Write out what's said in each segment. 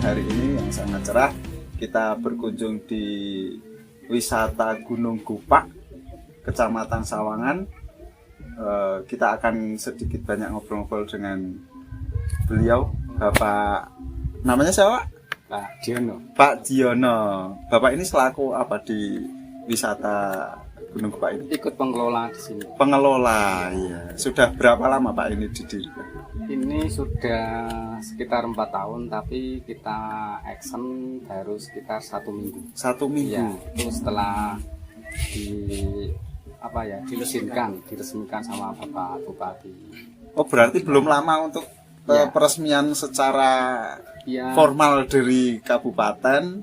hari ini yang sangat cerah. Kita berkunjung di wisata Gunung Gupak, Kecamatan Sawangan. Kita akan sedikit banyak ngobrol-ngobrol dengan beliau, Bapak, namanya siapa? Pak Diono. Pak Diono. Bapak ini selaku apa di wisata Gunung Gupak ini? Ikut pengelola di sini. Pengelola, ya. Sudah berapa lama Pak ini didirikan? Ini sudah sekitar 4 tahun, tapi kita action baru sekitar 1 minggu. 1 minggu. Ya, itu setelah diresmikan sama Bapak Bupati. Oh, berarti belum lama untuk Ya. peresmian secara Ya, formal dari kabupaten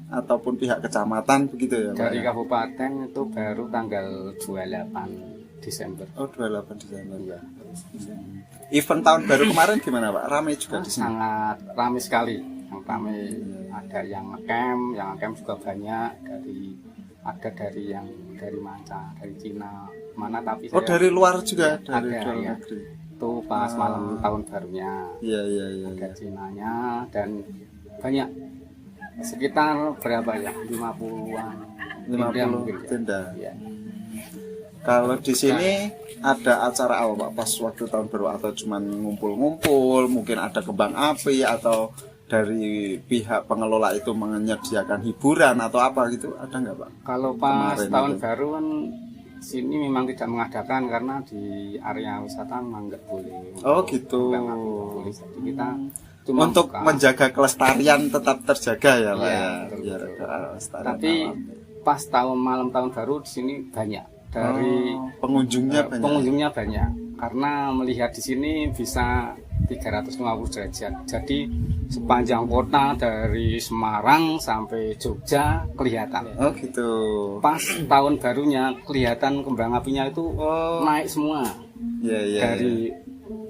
ataupun pihak kecamatan begitu ya Pak? dari kabupaten itu baru tanggal 28 Desember. Oh, 28 Desember. Ya, Event tahun baru kemarin gimana Pak? Ramai juga di sini. sangat ramai sekali. Yang ramai ada yang ngecamp juga banyak, dari manca, dari Cina mana, tapi Oh, dari luar juga, Ya, dari ada, luar ya. negeri. itu pas malam tahun barunya Iya. ada Cinanya, dan banyak sekitar berapa ya, 50-an 50 mungkin ya. tenda. Ya. Kalau di sini ada acara apa Pak pas waktu tahun baru, atau cuman ngumpul-ngumpul, mungkin ada kembang api, atau dari pihak pengelola itu menyediakan hiburan atau apa gitu, ada nggak Pak? Kalau pas Kemarin tahun itu. baru kan sini memang tidak mengadakan karena di area wisata memang nggak boleh. Oh, untuk gitu. kembang api nggak boleh. Jadi kita cuma Untuk buka. menjaga kelestarian tetap terjaga ya Pak Iya, ya. betul, Biar betul. ada kelestarian Tapi alam. pas malam tahun baru di sini banyak dari pengunjungnya banyak karena melihat di sini bisa 350 derajat. Jadi sepanjang kota dari Semarang sampai Jogja kelihatan. Oh gitu. Pas tahun barunya kelihatan kembang apinya itu naik semua Iya. dari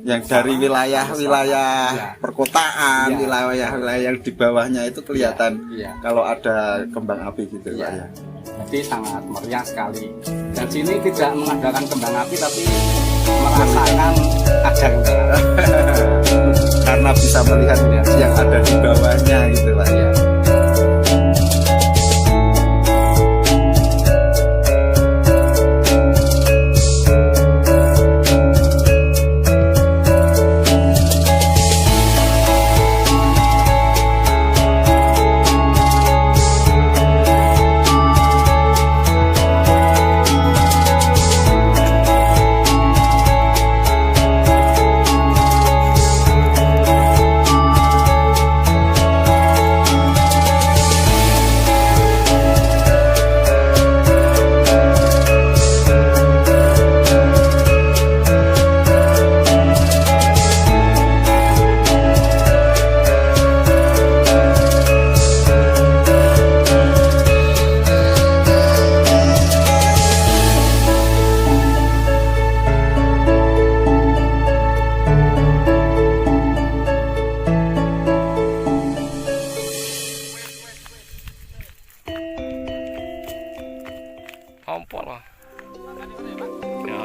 Yang dari wilayah-wilayah Ya. perkotaan, Ya. wilayah-wilayah yang di bawahnya itu kelihatan Iya. kalau ada kembang api gitu Pak ya. Jadi sangat meriah sekali. Dan sini tidak mengadakan kembang api, tapi merasakan ada kembang api. Karena bisa melihat yang ada di bawahnya gitu Pak ya. Apa lah? Ya.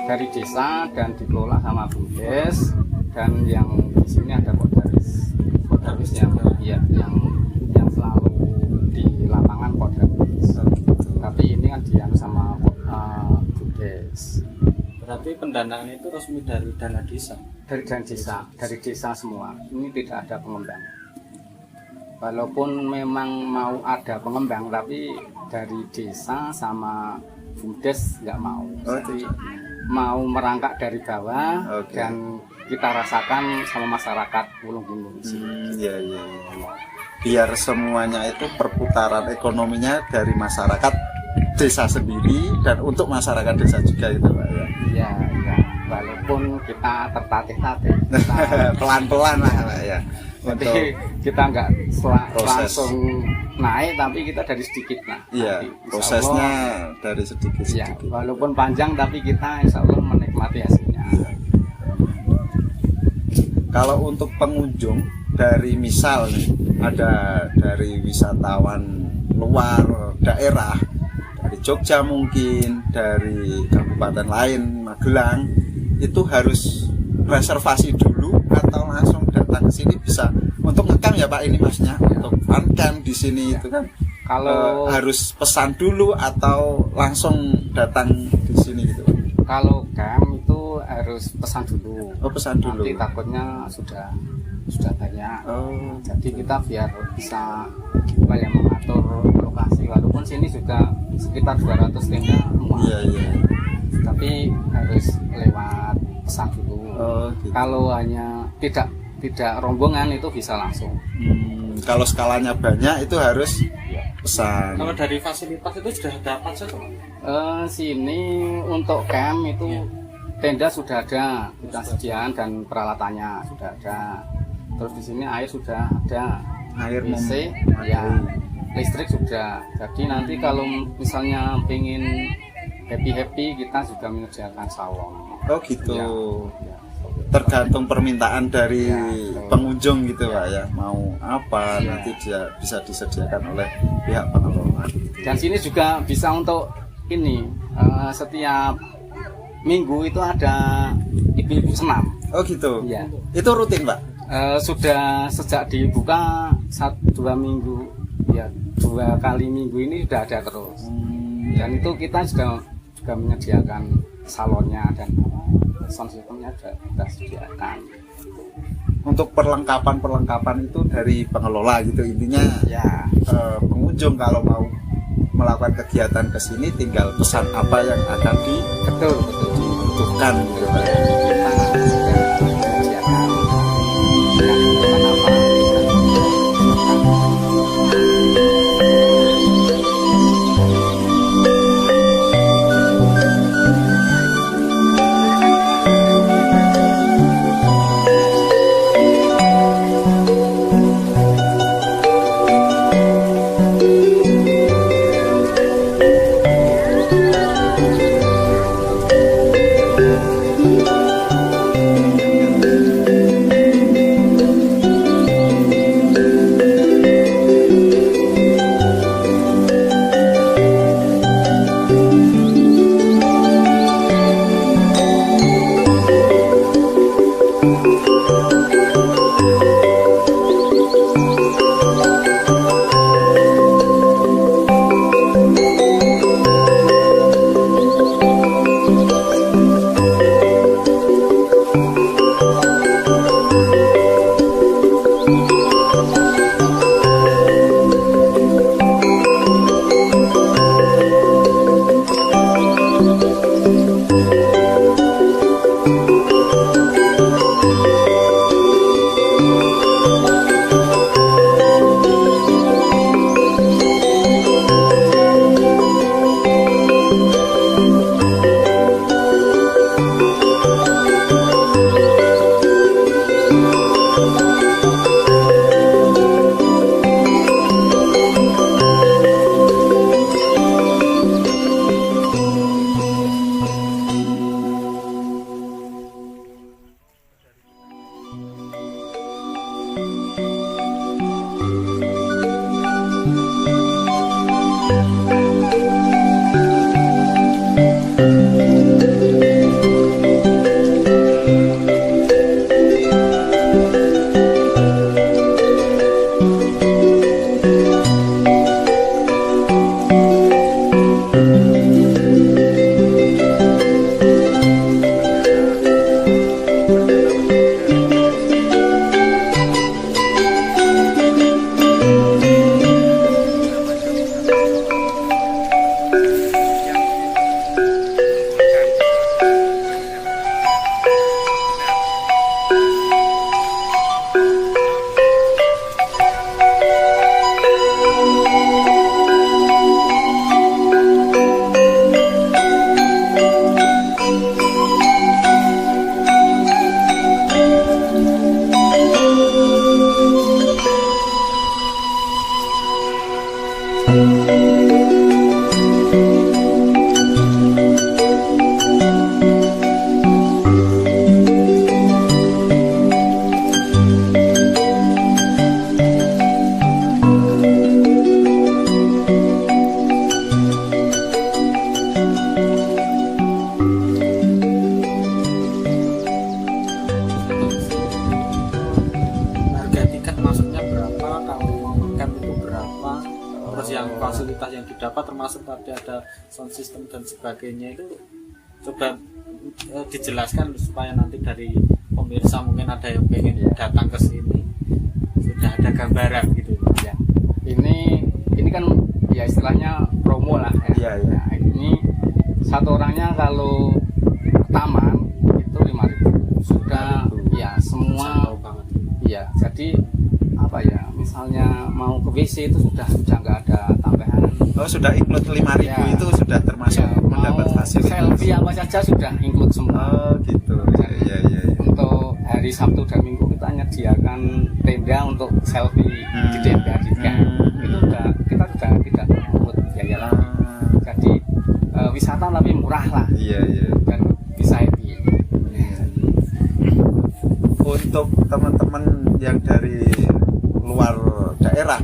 Dari desa dan dikelola sama BUMDes, dan yang di sini ada Kodarisnya, ya, yang selalu di lapangan Kodaris. Tapi ini kan dianu sama BUMDes. Berarti pendanaan itu resmi dari dana desa. Dari desa semua. Ini tidak ada pengembang. Walaupun memang mau ada pengembang, tapi dari desa sama BUMDes nggak mau. Jadi mau merangkak dari bawah. Oke. Dan kita rasakan sama masyarakat Wulung Gunung. Iya. Biar semuanya itu perputaran ekonominya dari masyarakat desa sendiri dan untuk masyarakat desa juga gitu Pak ya. Iya. Walaupun kita tertatih-tatih. Pelan-pelan lah Pak ya. Untuk Jadi kita nggak proses. langsung naik, tapi kita dari sedikit nah. iya, Nanti, insya prosesnya Allah, dari ya, sedikit-sedikit. walaupun panjang tapi kita insya Allah menikmati hasilnya. Kalau untuk pengunjung dari misal nih, ada dari wisatawan luar daerah, dari Jogja mungkin, dari kabupaten lain, Magelang, itu harus reservasi dulu atau langsung datang ke sini bisa untuk ngecamp ya Pak ini Masnya, untuk fun camp di sini itu kan Kalau harus pesan dulu atau langsung datang di sini gitu. kalau camp itu harus pesan dulu. Oh, pesan dulu. Nanti takutnya sudah banyak. Oh, Jadi kita biar bisa apa ya, mengatur lokasi. Walaupun sini juga sekitar 200 tenda muat. iya iya. Tapi harus lewat pesan dulu. Oh, gitu. Kalau hanya tidak rombongan itu bisa langsung. Kalau skalanya banyak itu harus pesan. Kalau dari fasilitas itu sudah ada apa saja? Sini untuk camp itu tenda sudah ada, sudah sediaan dan peralatannya sudah ada. Terus di sini air sudah ada, Air WC, memadai. ya, listrik sudah. Jadi nanti kalau misalnya pengen happy kita juga menyediakan salon. Oh gitu. Ya, ya. Tergantung permintaan dari Ya, betul. pengunjung gitu Pak ya. Mau apa Ya. nanti dia bisa disediakan oleh pihak pengelola. Dan sini juga bisa untuk ini setiap minggu itu ada ibu-ibu senam. Oh gitu. Ya. Itu rutin Pak. Sudah sejak dibuka 1-2 minggu, ya 2 kali minggu ini sudah ada terus. Dan itu kita juga menyediakan salonnya dan sound systemnya sudah kita sediakan. Untuk perlengkapan itu dari pengelola gitu intinya. Ya, Pengunjung kalau mau melakukan kegiatan ke sini tinggal pesan apa yang akan betul. dibutuhkan gitu Pak. Kita sudah menyediakan yang apa-apa. Harga tiket masuknya berapa, kalau camp itu berapa, terus yang fasilitas yang didapat termasuk tadi ada sound system dan sebagainya itu coba dijelaskan supaya nanti dari pemirsa mungkin ada yang pengen datang ke sini sudah ada gambaran gitu Ya, ini kan ya istilahnya promo lah ya. Iya, iya. Nah, ini satu orangnya kalau ke taman itu 5.000 sudah ya semua. Tahu banget. Iya, jadi apa ya, misalnya mau ke WC itu sudah nggak ada tambahan. Oh, sudah include 5.000 Ya. itu sudah termasuk Ya, mendapat mau fasilitas. selfie apa saja sudah include semua. Oh, gitu. Iya, iya, iya. Untuk hari Sabtu dan Minggu kita menyediakan tenda untuk selfie di tenda di camp. Itu udah kita sudah tidak ikut biaya lagi. Jadi wisata tapi murah lah Iya, iya. dan bisa happy. Untuk teman-teman yang dari luar daerah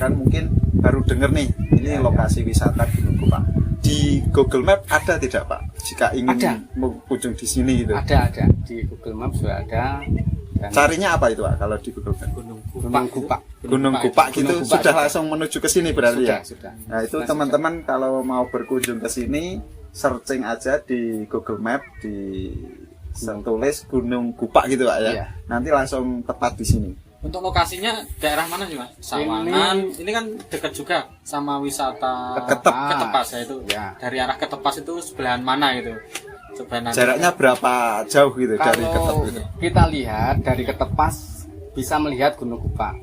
mungkin baru dengar nih ini Ya, lokasi wisata Gunung Gupak. Di Google Map ada tidak, Pak? Jika ingin Ada. mengunjung di sini gitu. Ada di Google Maps sudah ada. Dan Carinya apa itu, Pak? Kalau di Google Map? Gunung Gunung Gupak. Gunung Gupak gitu Gunung Gupak sudah sudah. langsung menuju ke sini berarti ya? Sudah. Nah, itu Sudah, teman-teman kalau mau berkunjung ke sini searching aja di Google Map tulis Gunung Gupak gitu, Pak ya. Iya. Nanti langsung tepat di sini. Untuk lokasinya daerah mana sih Mas? Sawangan. Ini kan dekat juga sama wisata Ketepas ya itu. Ya. Dari arah Ketepas itu sebelahan mana itu? Coba nanti. Jaraknya berapa jauh gitu dari Ketep Kalau gitu? kita lihat dari Ketepas bisa melihat Gunung Gupak.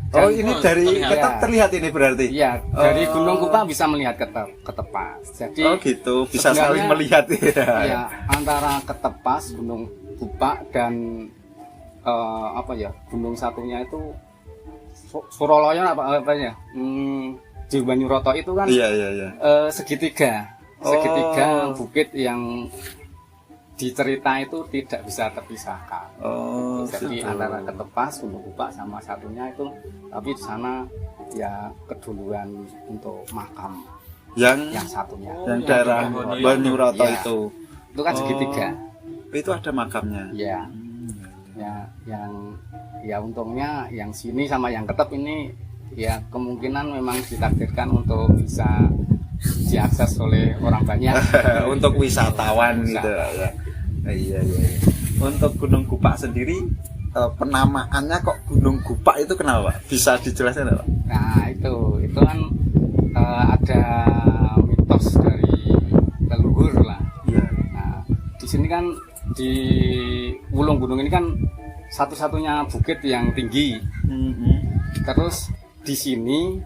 Oh, Dan- ini dari terlihat. Ketep terlihat ini berarti? Iya, dari Oh. Gunung Gupak bisa melihat Ketepas. Jadi Oh gitu, bisa sebenarnya, saling melihat ya. ya, antara Ketepas, Gunung Gupak dan gunung satunya itu Suroloyo apa ya? Di Banyuroto itu kan Iya, iya, iya. segitiga Oh. bukit yang dicerita itu tidak bisa terpisahkan. Oh, Jadi gitu. antara Ketepas, Gunung Gupak sama satunya itu, tapi di sana ya keduluan untuk makam yang yang satunya. yang yang daerah di Banyuroto Iya. itu. Itu kan segitiga. Itu ada makamnya. Ya, ya untungnya yang sini sama yang Ketep ini ya kemungkinan memang ditakdirkan untuk bisa diakses oleh orang banyak. Untuk wisatawan Wisata. gitu ya. Iya, iya. Untuk Gunung Gupak sendiri penamaannya kok Gunung Gupak itu kenapa, Pak? Bisa dijelaskan, Pak? Nah itu kan ada mitos dari leluhur lah. Iya. Nah di sini kan di Wulung Gunung ini kan satu-satunya bukit yang tinggi. Terus di sini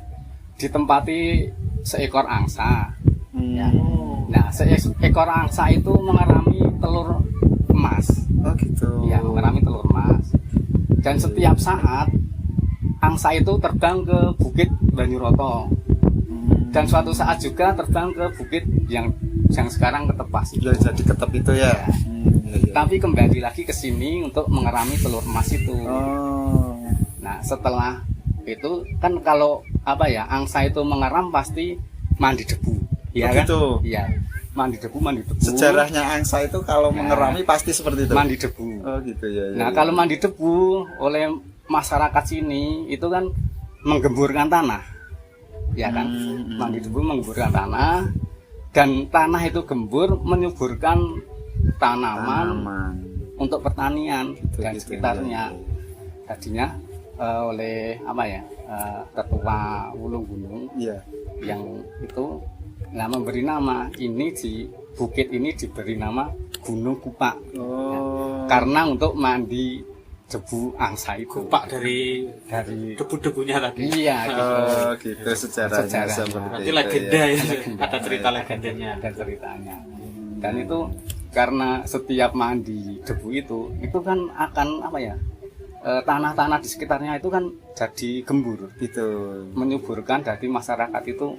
ditempati seekor angsa. Ya. Nah seekor angsa itu mengerami telur emas. Oh gitu. Ya, mengerami telur emas. Dan setiap saat angsa itu terbang ke Bukit Banyuroto. Dan suatu saat juga terbang ke bukit yang sekarang Ketepas itu. Ya, jadi Ketep itu ya. Ya. Iya, iya. Tapi kembali lagi ke sini untuk mengerami telur emas itu. Oh. Nah, setelah itu kan kalau angsa itu mengeram pasti mandi debu. Ya Oh, kan? gitu. Iya. Mandi debu. Sejarahnya angsa itu kalau Ya. mengerami pasti seperti itu. Mandi debu. Oh gitu ya. Nah, kalau mandi debu oleh masyarakat sini itu kan menggemburkan tanah. Ya kan? Mandi debu menggemburkan tanah, dan tanah itu gembur menyuburkan tanaman untuk pertanian dan gitu, sekitarnya. Tadinya oleh ketua Wulung Gunung Iya. yang itu memberi nama ini, di bukit ini diberi nama Gunung Gupak. Oh. Karena untuk mandi debu angsa itu. Gupak dari debu-debunya tadi. Iya gitu. Oh gitu sejarahnya Sejarahnya. seperti Berarti itu legenda ya. ya. Ada cerita legendanya. Ada ceritanya. Dan itu karena setiap mandi debu itu kan akan tanah-tanah di sekitarnya itu kan jadi gembur, Gitu. menyuburkan, jadi masyarakat itu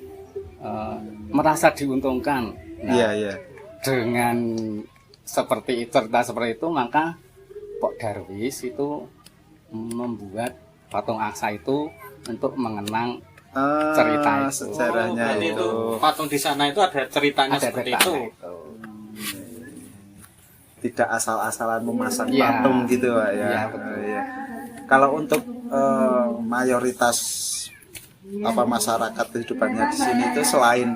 merasa diuntungkan. Nah, Iya, iya. dengan seperti cerita seperti itu, maka Pok Darwis itu membuat patung angsa itu untuk mengenang cerita itu. Sejarahnya berarti itu. patung di sana itu ada ceritanya Ada seperti ceritanya itu. itu. Tidak asal-asalan memasang Iya. patung gitu Pak ya. Iya, betul. Iya. Kalau untuk mayoritas masyarakat kehidupannya di sini itu selain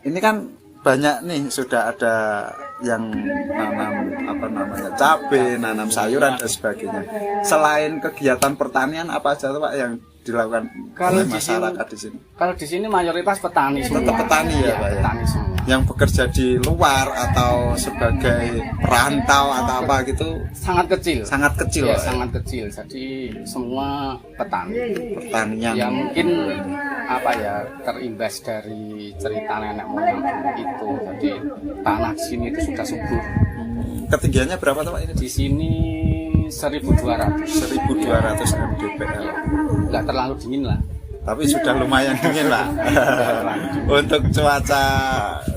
ini kan banyak nih sudah ada yang nanam cabai, nanam sayuran dan sebagainya. Selain kegiatan pertanian apa aja tuh Pak yang dilakukan Kalau oleh di masyarakat di sini? Kalau di sini mayoritas petani semua. Tetap petani ya, Iya, Pak ya? petani semua. Yang bekerja di luar atau sebagai perantau atau apa gitu Sangat kecil. sangat kecil Ya, Pak, ya? sangat kecil. Jadi semua petani. Pertanian. Ya mungkin terimbas dari cerita nenek moyang dulu itu. Jadi tanah di sini itu sudah subur. Ketinggiannya berapa tuh Pak ini? Di sini 1.200. 1200 mdpl. Nggak terlalu dingin lah. Tapi sudah lumayan dingin lah. Untuk cuaca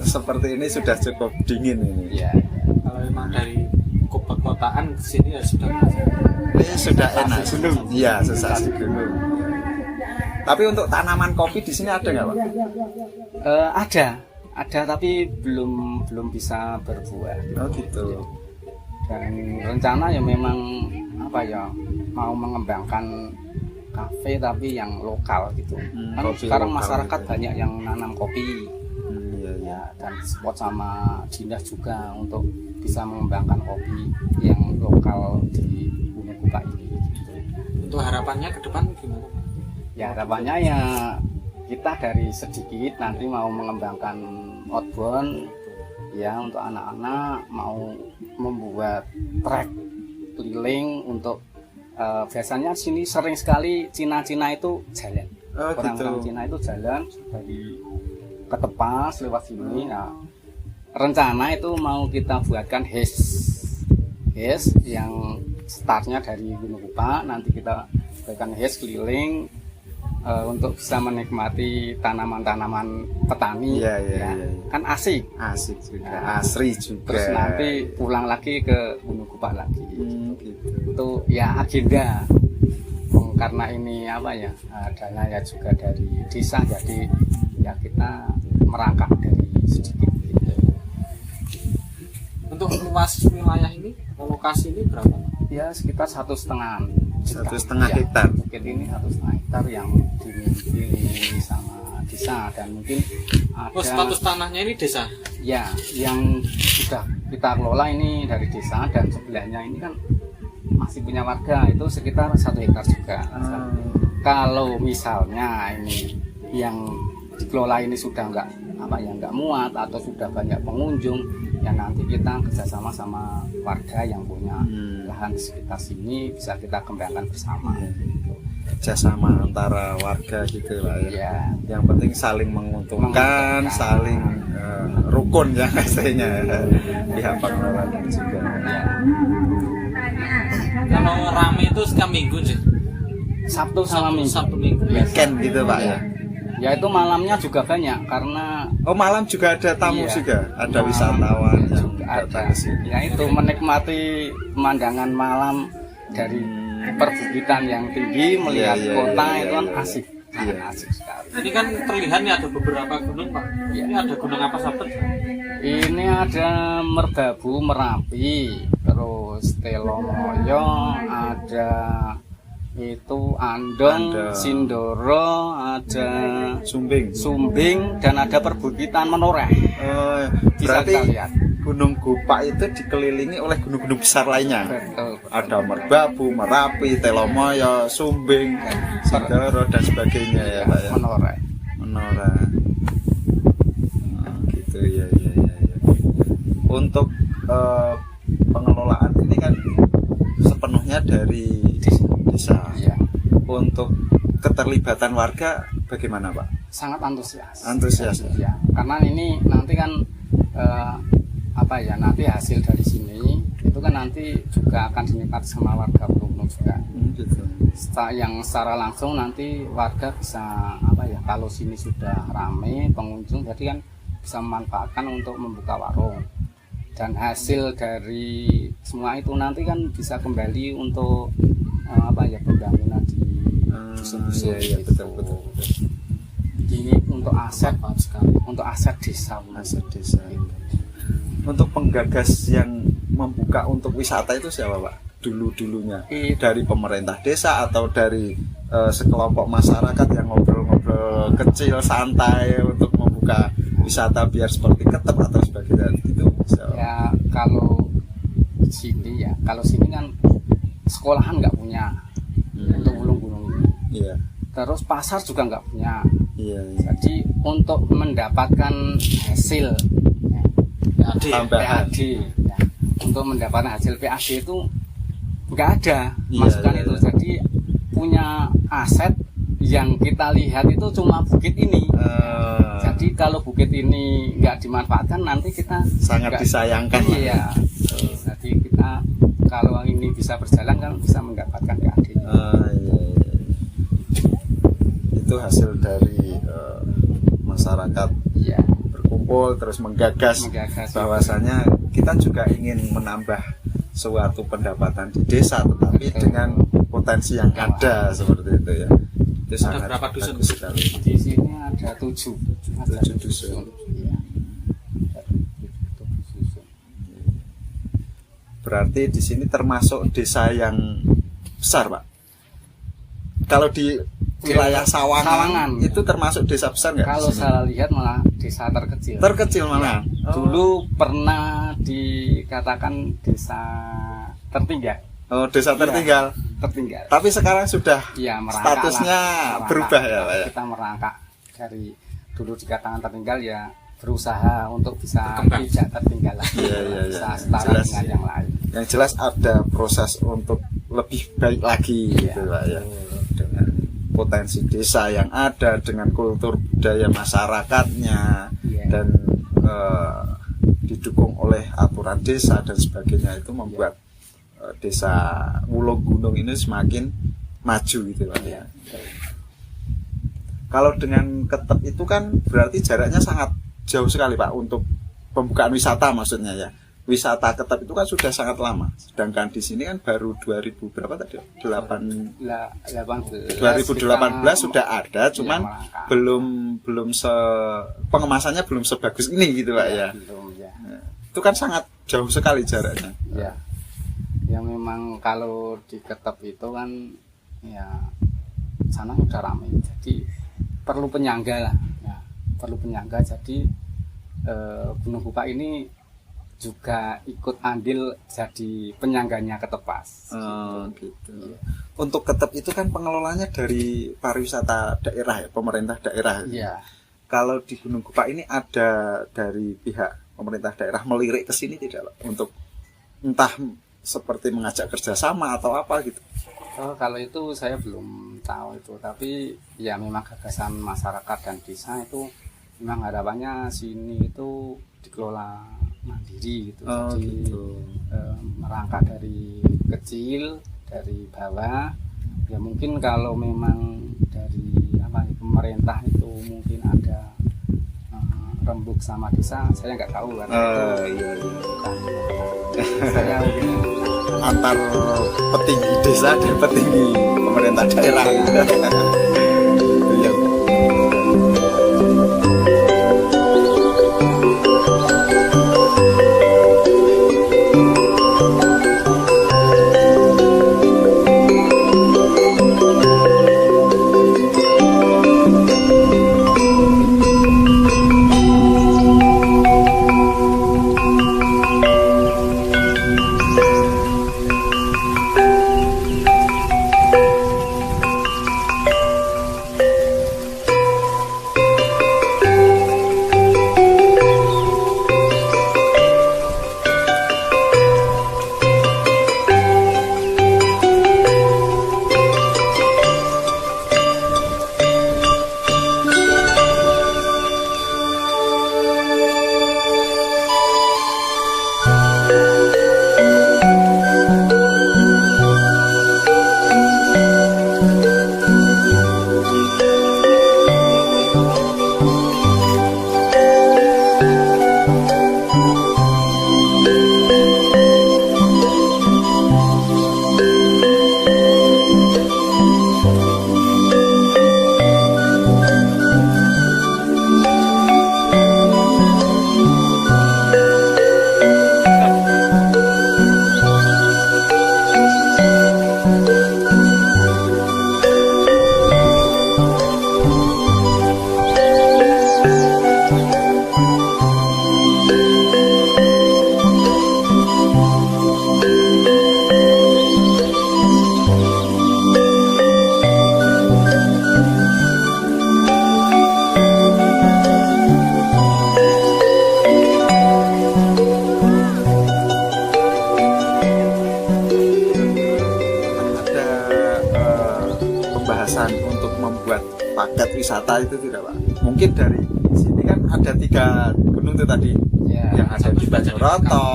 seperti ini sudah cukup dingin ini. Ya. Kalau memang dari perkotaan ke sini ya sudah Ini sudah enak. Iya, sensasi gunung. Tapi untuk tanaman kopi di sini ada nggak Pak? Ada tapi belum bisa berbuah. Oh gitu. Dan rencana ya memang mau mengembangkan kafe tapi yang lokal gitu. Kan kopi sekarang lokal masyarakat gitu. banyak yang nanam kopi. Iya, iya. Ya, dan support sama dinas juga untuk bisa mengembangkan kopi yang lokal di Gunung Kupa ini gitu. untuk harapannya ke depan gimana? Ya harapannya ya kita dari sedikit nanti mau mengembangkan outbound ya untuk anak-anak, mau membuat trek keliling untuk biasanya sini sering sekali Cina-Cina itu jalan. Oh Orang-orang gitu. Cina itu jalan dari Ketepas lewat sini. Nah, rencana itu mau kita buatkan HES yang startnya dari Gunung Kupa, nanti kita buatkan HES keliling untuk bisa menikmati tanaman-tanaman petani. Iya, iya, Ya, iya. kan asik. Asik juga, Nah, asri juga. Terus nanti pulang lagi ke Gunung Kupa lagi. gitu. Itu ya agenda. Karena ini dana ya juga dari desa, jadi ya kita merangkak dari sedikit gitu. Untuk luas wilayah ini, lokasi ini berapa? Ya sekitar 1,5 hektar. Bukit ini 1,5 hektar yang dimiliki sama desa, dan mungkin ada Oh, status tanahnya ini desa? ya yang sudah kita kelola ini dari desa, dan sebelahnya ini kan masih punya warga, itu sekitar 1 hektar juga. Kalau misalnya ini yang dikelola ini sudah nggak muat atau sudah banyak pengunjung, ya nanti kita kerjasama sama warga yang punya lahan di sekitar sini, bisa kita kembangkan bersama. Kerjasama antara warga gitu lah ya. Ya, Yang penting saling menguntungkan, saling rukun ya istilahnya pihak pengelola juga. ya. Kalau rame itu setiap minggu sih. Sabtu sama Minggu. Sabtu minggu. Weekend gitu Pak ya. Ya itu malamnya juga banyak karena Oh malam juga ada tamu iya, juga, ada malam wisatawan yang juga ada. datang ke sini. Ya itu menikmati pemandangan malam dari perbukitan yang tinggi, melihat Iya, iya, kota iya, itu kan iya. asik, sangat asik sekali. Ini kan terlihat nih ada beberapa gunung Pak. Iya. Ini ada gunung apa saja? Ini ada Merbabu, Merapi, terus Telomoyo, ada itu Andong, Andong. Sindoro, ada Sumbing. dan ada perbukitan Menoreh. Bisa Berarti kita lihat. Gunung Gupak itu dikelilingi oleh gunung-gunung besar lainnya. Betul. Ada Merbabu, Merapi, Telomoyo, Sumbing, Sindoro dan sebagainya ya Pak ya. Menoreh. Menora. Oh, gitu ya. Untuk pengelolaan ini kan sepenuhnya dari desa. Iya. Untuk keterlibatan warga bagaimana Pak? Sangat antusias. Antusias. Ya, karena ini nanti kan nanti hasil dari sini itu kan nanti juga akan dinikmati sama warga Gunung langsung juga. Gitu. Yang secara langsung nanti warga bisa apa ya, kalau sini sudah ramai pengunjung jadi kan bisa memanfaatkan untuk membuka warung, dan hasil dari semua itu nanti kan bisa kembali untuk apa ya, pembangunan di dusun-dusun. Iya, gitu. betul. Ini untuk aset, Manfaat sekali. untuk aset desa. Aset desa. Untuk penggagas yang membuka untuk wisata itu siapa, Pak? Dulunya dari pemerintah desa atau dari sekelompok masyarakat yang ngobrol-ngobrol kecil santai untuk membuka wisata biar seperti Ketep atau sebagainya itu siapa? Ya kalau sini kan sekolahan nggak punya untuk gunung-gunung ini. Iya. Terus pasar juga nggak punya. Iya. Jadi untuk mendapatkan hasil Tambahan. PAD, ya, untuk mendapatkan hasil PAD itu nggak ada Iya, masukan iya, itu. iya. Jadi punya aset yang kita lihat itu cuma bukit ini. Jadi kalau bukit ini nggak dimanfaatkan nanti kita sangat nggak- disayangkan. Iya. Jadi kita kalau ini bisa berjalan kan bisa mendapatkan PAD. Iya. Itu hasil dari masyarakat Iya. berkumpul terus menggagas bahwasanya kita juga ingin menambah suatu pendapatan di desa, tetapi Betul. dengan potensi yang ada seperti itu ya. Itu sangat berapa dusun? bagus sekali. Di sini ada 7. Ada 7 dusun. Iya. Ada 7 dusun. Berarti di sini termasuk desa yang besar, Pak. Kalau di wilayah Sawangan itu termasuk desa besar nggak? Kalau di sini? saya lihat malah desa terkecil. Terkecil malah. Dulu pernah dikatakan desa tertinggal. Oh, desa tertinggal. Tertinggal. Tapi sekarang sudah Iya, merangkak statusnya lah. Merangkak. berubah ya, Pak ya. Kita merangkak dari dulu dikatakan tertinggal ya berusaha untuk bisa Berkembang. tidak tertinggal lagi. Iya, iya, iya. Bisa setara Jelas. dengan yang lain. Yang jelas ada proses untuk lebih baik lagi gitu, Iya. Pak ya. Dengan potensi desa yang ada, dengan kultur budaya masyarakatnya, Iya. dan didukung oleh aturan desa dan sebagainya, itu membuat desa Wulung Gunung ini semakin maju gitu, Pak ya. Kalau dengan Ketep itu kan berarti jaraknya sangat jauh sekali, Pak, untuk pembukaan wisata maksudnya ya. Wisata Ketep itu kan sudah sangat lama. Sedangkan di sini kan baru 2000 berapa tadi? 2018 sudah ada, cuman merangkak. belum pengemasannya belum sebagus ini gitu, Pak ya. Belum, ya. Itu kan sangat jauh sekali jaraknya. Ya. Ya memang kalau di Ketep itu kan ya sana udah ramai. Jadi perlu penyangga lah. Ya, perlu penyangga. Jadi Gunung Kupak ini juga ikut andil jadi penyangganya Ketepas. Gitu. Untuk Ketep itu kan pengelolanya dari pariwisata daerah ya, pemerintah daerah. Iya. Kalau di Gunung Kupak ini ada dari pihak pemerintah daerah melirik ke sini tidak, Pak? Untuk entah seperti mengajak kerjasama atau apa gitu. Oh, kalau itu saya belum tahu itu, tapi ya memang gagasan masyarakat dan desa itu memang harapannya sini itu dikelola mandiri gitu. Jadi Gitu. merangkak dari kecil, dari bawah. Ya mungkin kalau memang dari pemerintah itu mungkin ada rembuk sama desa, saya nggak tahu kan. Iya. Bukan. Saya mungkin Antar petinggi desa dan petinggi pemerintah daerah. Iya. wisata itu tidak Pak? Mungkin dari sini kan ada 3 gunung itu tadi Ya, yang ada di Banyuroto,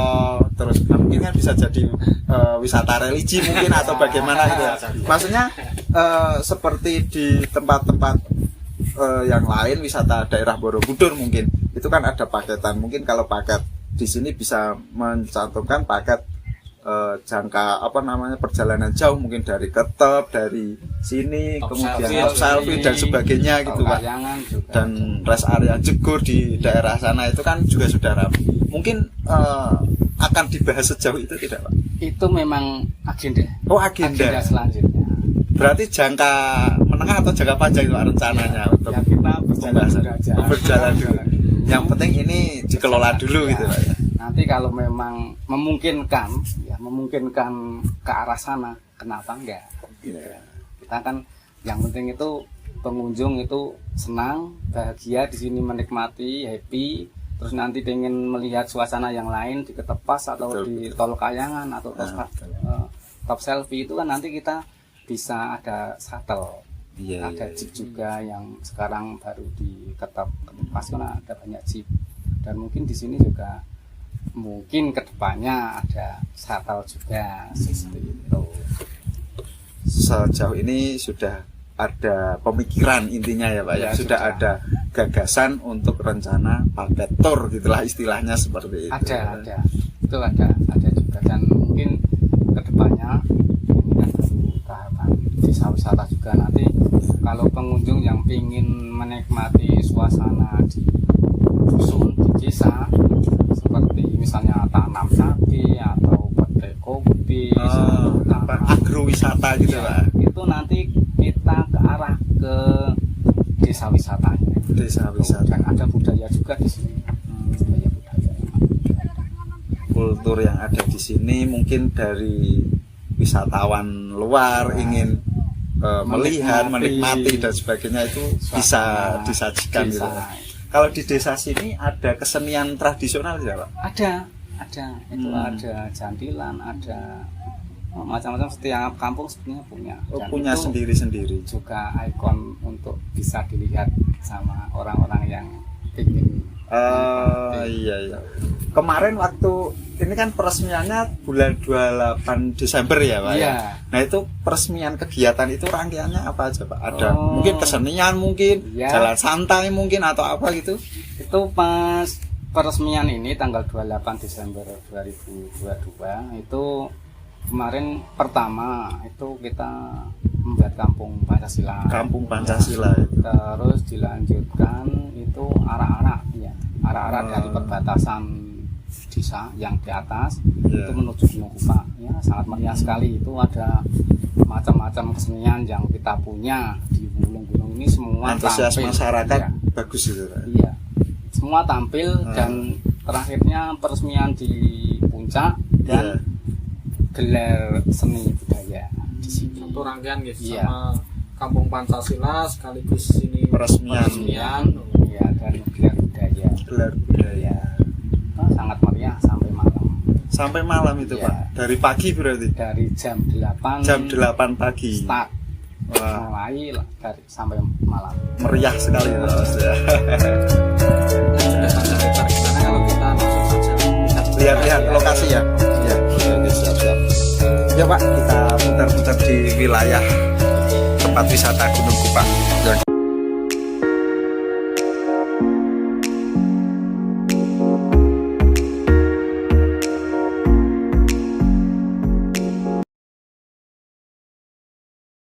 terus mungkin kan bisa jadi wisata religi mungkin atau bagaimana gitu. Maksudnya seperti di tempat-tempat yang lain wisata daerah Borobudur mungkin itu kan ada paketan. Mungkin kalau paket di sini bisa mencantumkan paket jangka perjalanan jauh, mungkin dari Ketep, dari sini, Top kemudian top selfie dan sebagainya gitu Pak. Kayangan juga. Dan rest area Jegur di daerah sana itu kan juga sudah ramai. Mungkin akan dibahas sejauh itu tidak Pak? Itu memang agenda. Oh, agenda. Selanjutnya. Berarti jangka menengah atau jangka panjang itu rencananya untuk Ya kita pembahasan. Berjalan dulu. Yang penting ini dikelola dulu gitu Pak ya. Nanti kalau memang memungkinkan ke arah sana, kenapa enggak? Gitu. Kita kan yang penting itu pengunjung itu senang, bahagia di sini, menikmati, happy. Terus nanti pengen melihat suasana yang lain di Ketepas atau Betul, di Tol Kayangan atau top selfie itu kan nanti kita bisa ada shuttle. Iya, Ada iya, jeep juga yang Sekarang baru di Ketepas kan ada banyak jeep. Dan mungkin di sini juga mungkin kedepannya ada shuttle juga seperti itu. Sejauh ini sudah ada pemikiran intinya ya Pak ya, Ya, sudah sudah. ada gagasan untuk rencana paket tour gitulah istilahnya seperti itu. Ada itu ada juga. Dan mungkin kedepannya ini kan baru tahapan desa wisata juga. Nanti kalau pengunjung yang ingin menikmati suasana di dusun, di desa, seperti misalnya tanam sapi atau petik kopi, Agrowisata gitu ya, Pak. itu nanti kita ke arah ke desa wisatanya. Desa wisata. Dan ada budaya juga di sini. Budaya Kultur yang ada di sini mungkin dari wisatawan luar ingin melihat, menikmati dan sebagainya itu bisa disajikan gitu. Kalau di desa sini ada kesenian tradisional tidak Pak? Ada itu ada jantilan, ada macam-macam. Setiap kampung sebenarnya punya. Oh, Dan punya itu sendiri-sendiri. juga ikon untuk bisa dilihat sama orang-orang yang ingin. Iya. Kemarin waktu ini kan peresmiannya bulan 28 Desember ya Pak Iya. ya. Nah itu peresmian kegiatan itu rangkaiannya apa aja Pak? Ada Oh. mungkin kesenian mungkin, Iya. jalan santai mungkin atau apa gitu? Itu pas peresmian ini tanggal 28 Desember 2022 itu kemarin pertama itu kita membuat kampung Pancasila. Kampung Pancasila itu. Terus dilanjutkan itu arak-arak ya. Arak-arak dari perbatasan desa yang di atas Iya. itu menuju Gunung Kupa ya, sangat meriah sekali. Itu ada macam-macam kesenian yang kita punya di gunung-gunung ini, semua Antusias tampil. masyarakat Iya. bagus itu Pak. Iya, semua tampil. Dan terakhirnya peresmian di puncak dan Iya. gelar seni budaya di sini. Satu rangkaian guys, Iya. sama Kampung Pancasila sekaligus ini Peresmian. Iya, dan gelar budaya. Gelar budaya. Sangat meriah sampai malam. Sampai malam itu Iya. Pak. Dari pagi berarti. Dari jam 8 Jam 8 pagi. start. Wah, Mulai dari sampai malam. meriah sekali ya Mas ya. sudah ada lebar gimana kalau kita langsung saja Lihat-lihat lokasi ya. Iya. Oke, siap-siap. Ya Pak, kita putar-putar di wilayah tempat wisata Gunung Kupang.